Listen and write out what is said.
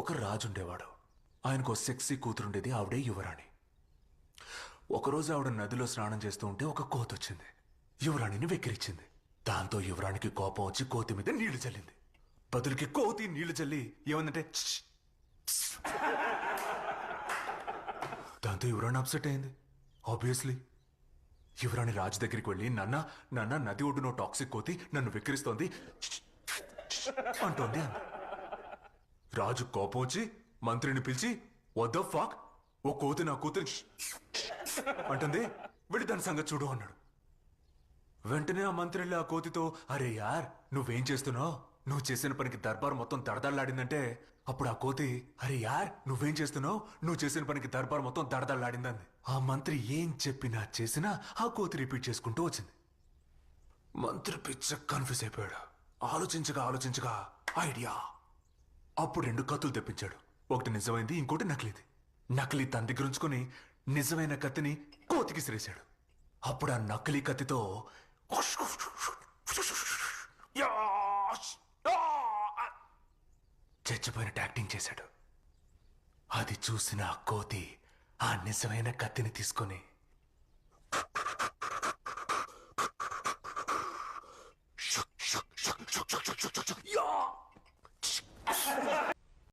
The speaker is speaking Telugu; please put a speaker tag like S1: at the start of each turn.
S1: ఒక రాజు ఉండేవాడు. ఆయనకు సెక్సీ కూతురుండేది. ఆవిడే యువరాణి. ఒకరోజు ఆవిడ నదిలో స్నానం చేస్తూ ఉంటే ఒక కోతి వచ్చింది. యువరాణిని వెక్కిరించింది. దాంతో యువరాణికి కోపం వచ్చి కోతి మీద నీళ్లు చల్లింది. బదులుకి కోతి నీళ్లు చల్లి ఏమందంటే దాంతో యువరాణి అప్సెట్ అయింది. ఆబ్వియస్లీ యువరాణి రాజు దగ్గరికి వెళ్ళి నాన్న నాన్న నది ఒడ్డునో టాక్సిక్ కోతి నన్ను వెక్కిరిస్తోంది అంటోంది అంది. రాజు కోపం వచ్చి మంత్రిని పిలిచి వాట్ ద ఫక్, ఓ కోతి నా కూతురి అంటుంది, వెళ్ళి దాని సంగతి చూడు అన్నాడు. వెంటనే ఆ మంత్రి వెళ్ళి ఆ కోతితో అరే యార్ నువ్వేం చేస్తున్నావు, నువ్వు చేసిన పనికి దర్బార్ మొత్తం దడదళ్లాడిందంటే అప్పుడు ఆ కోతి అరే యార్ నువ్వేం చేస్తున్నావు, నువ్వు చేసిన పనికి దర్బార్ మొత్తం దడదళ్లాడిందంది. ఆ మంత్రి ఏం చెప్పినా చేసినా ఆ కోతి రిపీట్ చేసుకుంటూ వచ్చింది. మంత్రి పిచ్చ కన్ఫ్యూజ్ అయిపోయాడు. ఆలోచించగా ఐడియా. అప్పుడు 2 కత్తులు తెప్పించాడు. ఒకటి నిజమైంది, ఇంకోటి నకిలీది. నకిలీ తన దగ్గర ఉంచుకొని నిజమైన కత్తిని కోతికి సిరేశాడు. అప్పుడు ఆ నకిలీ కత్తితో చచ్చిపోయినట్టు యాక్టింగ్ చేశాడు. అది చూసిన ఆ కోతి ఆ నిజమైన కత్తిని తీసుకొని